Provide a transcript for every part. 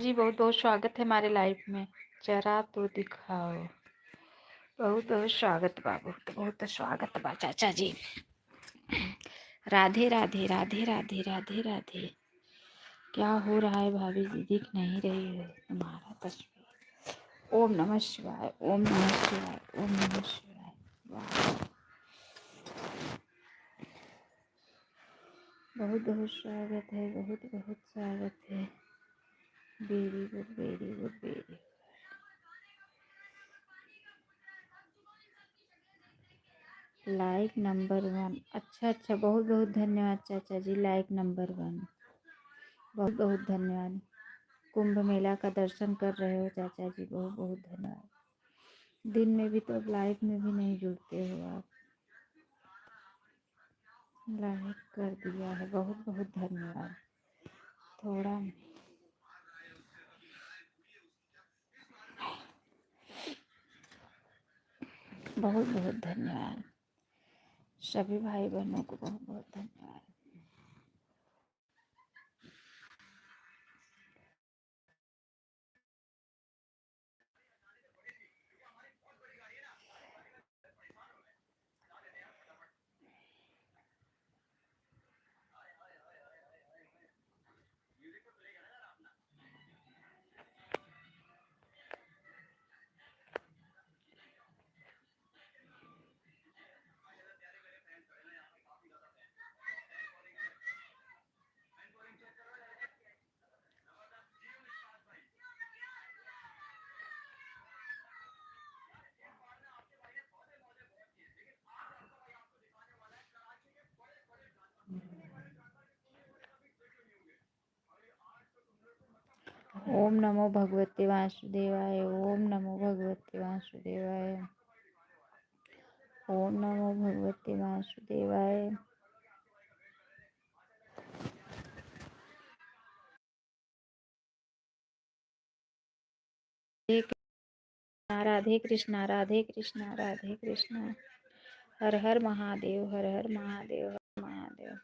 जी बहुत बहुत स्वागत है हमारे लाइफ में। जरा तो दिखाओ। बहुत बहुत स्वागत बाबू, बहुत स्वागत बा चाचा जी। राधे राधे राधे राधे राधे राधे। क्या हो रहा है भाभी जी? दिख नहीं रही है तुम्हारा तस्वीर। ओम नमः शिवाय, ओम नमः शिवाय, ओम नमः शिवाय। वाह, बहुत बहुत स्वागत है, बहुत बहुत स्वागत है। Very good, very good, very. Like number 1। अच्छा अच्छा, बहुत बहुत धन्यवाद चाचा जी। लाइक नंबर 1, बहुत बहुत धन्यवाद। कुंभ मेला का दर्शन कर रहे हो चाचा जी, बहुत बहुत धन्यवाद। दिन में भी तो लाइव में भी नहीं जुड़ते हो आप। लाइक कर दिया है, बहुत बहुत धन्यवाद। थोड़ा बहुत बहुत धन्यवाद। सभी भाई बहनों को बहुत बहुत धन्यवाद। ओम नमो भगवते वासुदेवाय, ओम नमो भगवते वासुदेवाय, ओम नमो भगवते वासुदेवाय। राधे कृष्णा, राधे कृष्णा, राधे कृष्णा। हर हर महादेव, हर हर महादेव, हर महादेव।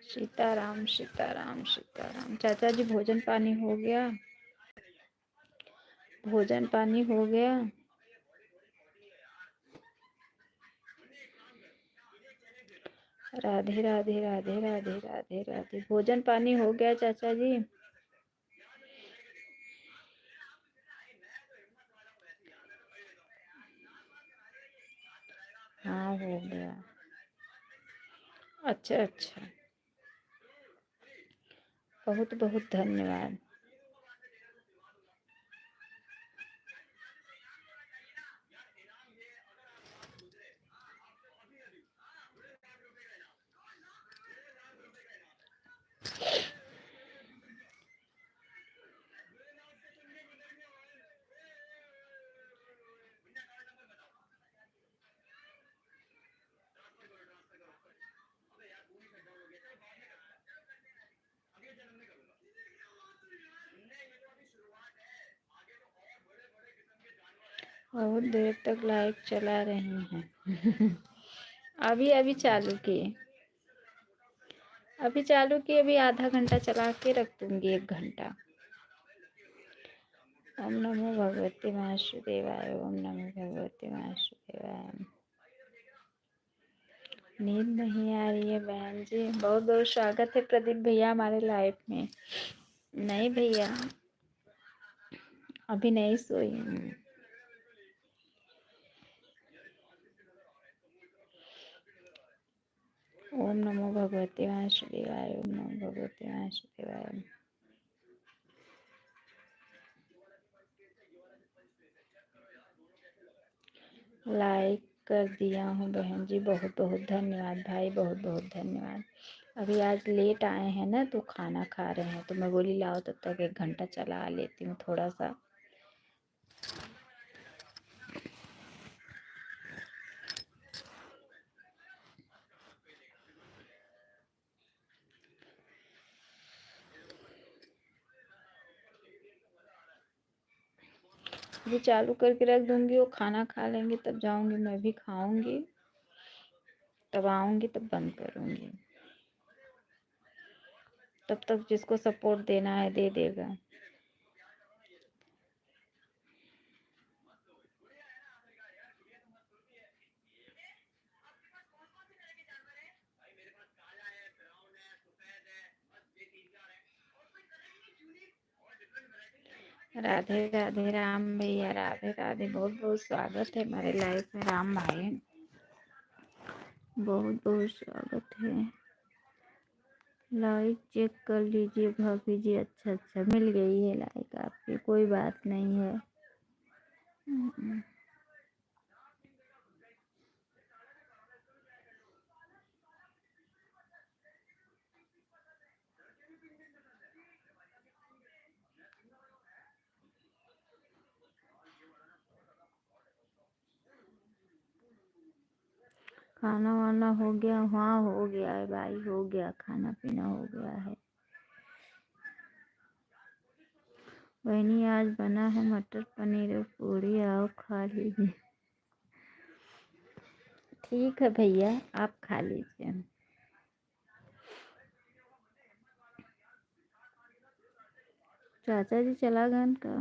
सीताराम सीताराम सीताराम। चाचा जी भोजन पानी हो गया? भोजन पानी हो गया? राधे राधे राधे राधे राधे राधे। भोजन पानी हो गया चाचा जी? हाँ हो गया। अच्छा अच्छा, बहुत बहुत धन्यवाद। बहुत देर तक लाइव चला रहे हैं। अभी अभी चालू किए, अभी चालू किए, अभी आधा घंटा चला के रख दूंगी, 1 घंटा। ओम नमो भगवते वासुदेवाय, ओम नमो भगवते वासुदेवाय। नींद नहीं आ रही है बहन जी? बहुत बहुत स्वागत है प्रदीप भैया हमारे लाइफ में। नहीं भैया, अभी नहीं सोई हूँ। ओम नमो भगवते वासुदेवाय, ओम नमो भगवते वासुदेवाय। लाइक कर दिया हूँ बहन जी, बहुत बहुत धन्यवाद भाई, बहुत बहुत धन्यवाद। अभी आज लेट आए हैं ना तो खाना खा रहे हैं, तो मैं बोली लाओ तब तक 1 घंटा चला लेती हूँ थोड़ा सा। अभी चालू करके रख दूंगी, वो खाना खा लेंगे तब जाऊंगी, मैं भी खाऊंगी, तब आऊंगी, तब बंद करूंगी। तब तक जिसको सपोर्ट देना है दे देगा। राधे राधे राम भैया, राधे राधे, बहुत बहुत स्वागत है हमारे लाइफ में राम भाई, बहुत बहुत स्वागत है। लाइक चेक कर लीजिए भाभी जी। अच्छा अच्छा, मिल गई है लाइक आपकी, कोई बात नहीं है। खाना वाना हो गया? हाँ हो गया है भाई, हो गया, खाना पीना हो गया है। बहनी आज बना है मटर पनीर और पूड़ी, आओ खा लीजिए। ठीक है भैया, आप खा लीजिए। चाचा जी चला गए का?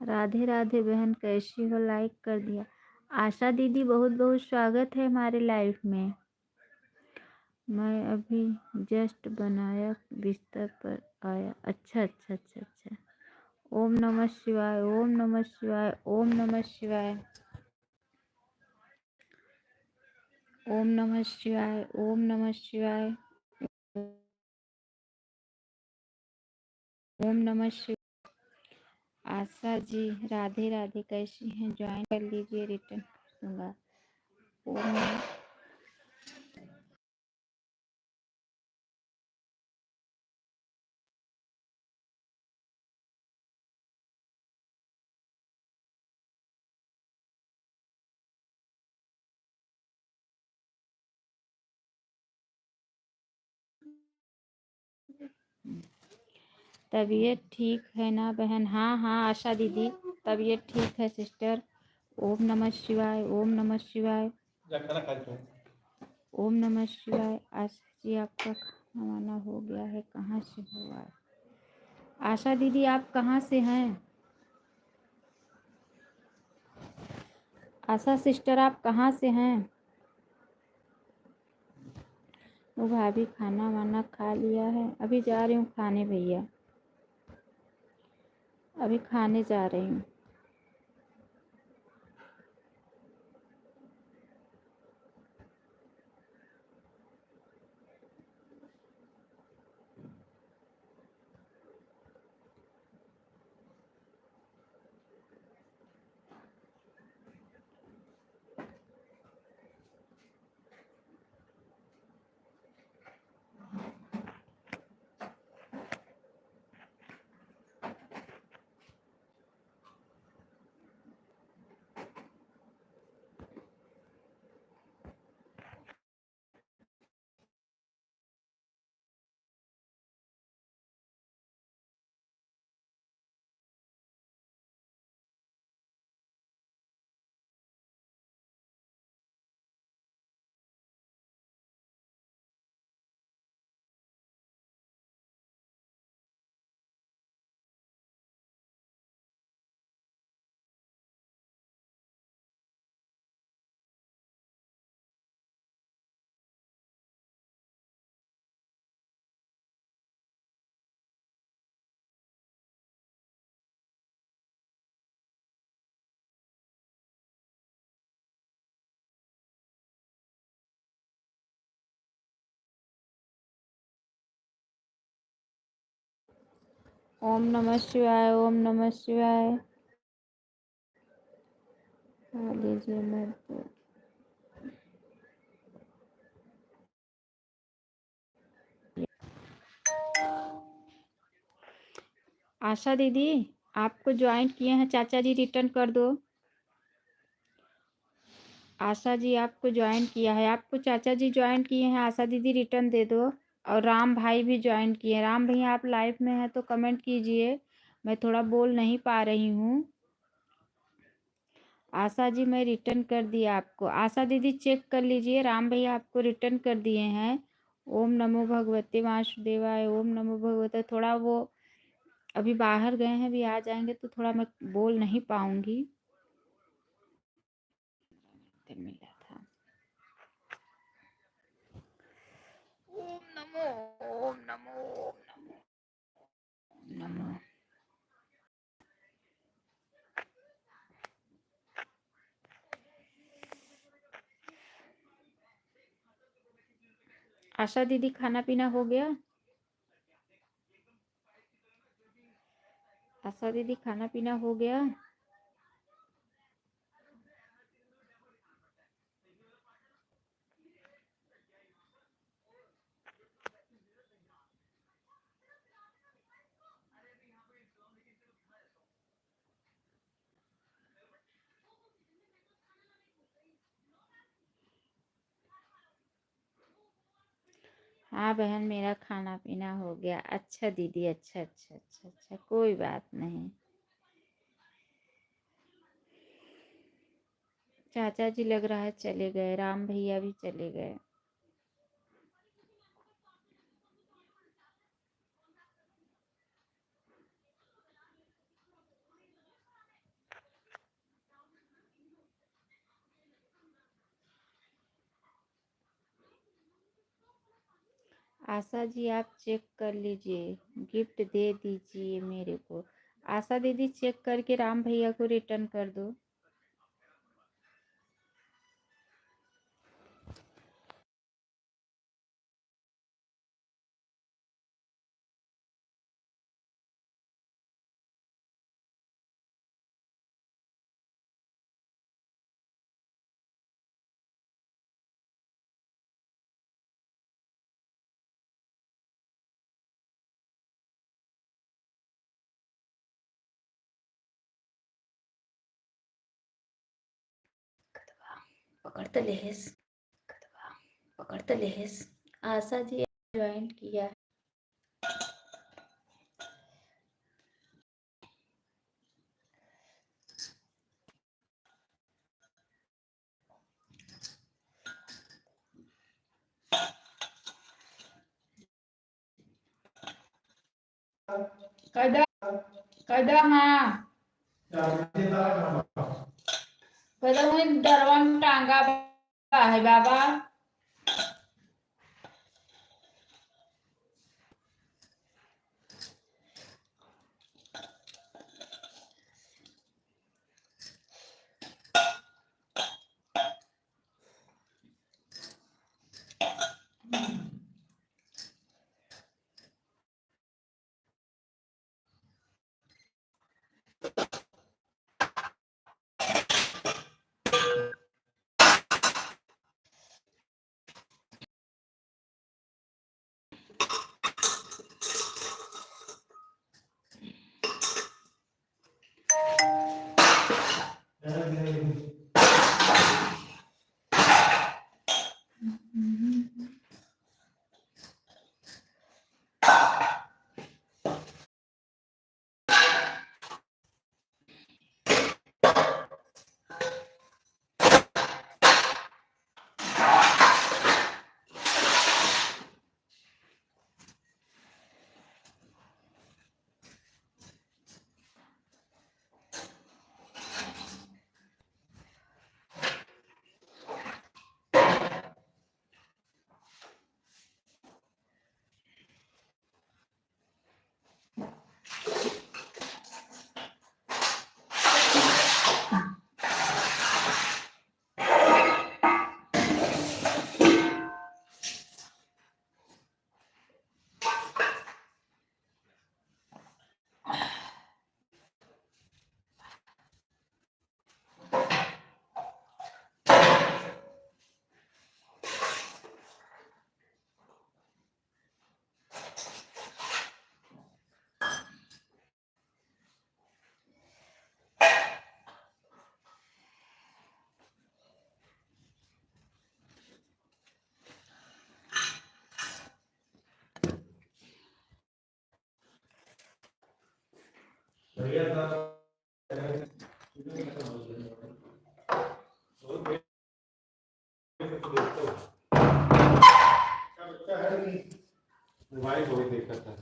राधे राधे बहन, कैसी हो? लाइक कर दिया। आशा दीदी, बहुत बहुत स्वागत है हमारे लाइफ में। मैं अभी जस्ट बनाया, बिस्तर पर आया। अच्छा अच्छा अच्छा अच्छा। ओम नमः शिवाय, ओम नमः शिवाय, ओम नमः शिवाय, ओम नमः शिवाय, ओम नमः शिवाय, ओम नमः शिवाय। आशा जी राधे राधे, कैसी हैं? ज्वाइन कर लीजिए, रिटर्न कर दूंगा। ओम तबीयत ठीक है ना बहन? हाँ हाँ आशा दीदी, तबीयत ठीक है सिस्टर। ओम नमः शिवाय, ओम नमः शिवाय, ओम नमः शिवाय। आशा जी आपका खाना वाना हो गया है? कहाँ से हो आप? आशा दीदी आप कहाँ से हैं? आशा सिस्टर आप कहाँ से हैं? वो भाभी खाना वाना खा लिया है? अभी जा रही हूँ खाने भैया, अभी खाने जा रही हूँ। ओम नमः शिवाय, ओम नमः शिवाय। खा लीजिए मैं तो। आशा दीदी, आपको ज्वाइंट किए हैं चाचा जी, रिटर्न कर दो। आशा जी आपको ज्वाइन किया है, आपको चाचा जी ज्वाइन किए हैं, आशा दीदी रिटर्न दे दो। और राम भाई भी ज्वाइन किए हैं। राम भैया आप लाइव में हैं तो कमेंट कीजिए, मैं थोड़ा बोल नहीं पा रही हूँ। आशा जी मैं रिटर्न कर दिया आपको। आशा दीदी चेक कर लीजिए, राम भैया आपको रिटर्न कर दिए हैं। ओम नमो भगवते वासुदेवाय, ओम नमो भगवते। थोड़ा वो अभी बाहर गए हैं, भी आ जाएंगे तो थोड़ा मैं बोल नहीं पाऊंगी। मिला था। ओम नमो, ओम नमो, ओम नमो, ओम नमो। आशा दीदी खाना पीना हो गया? आशा दीदी खाना पीना हो गया? हाँ बहन, मेरा खाना पीना हो गया। अच्छा दीदी, अच्छा अच्छा अच्छा अच्छा, कोई बात नहीं। चाचा जी लग रहा है चले गए, राम भैया भी चले गए। आशा जी आप चेक कर लीजिए, गिफ्ट दे दीजिए मेरे को। आशा दीदी चेक करके राम भैया को रिटर्न कर दो। पकड़ते लेस, पकड़ते लेस। आशा जी ज्वाइन किया। कदा कदा हाँ कदा वही दरवा में टांगा है बाबा। मोबाइल को भी देखा था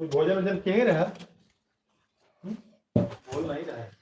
कुछ भोजन वोजन किए रहा बोल नहीं रहा है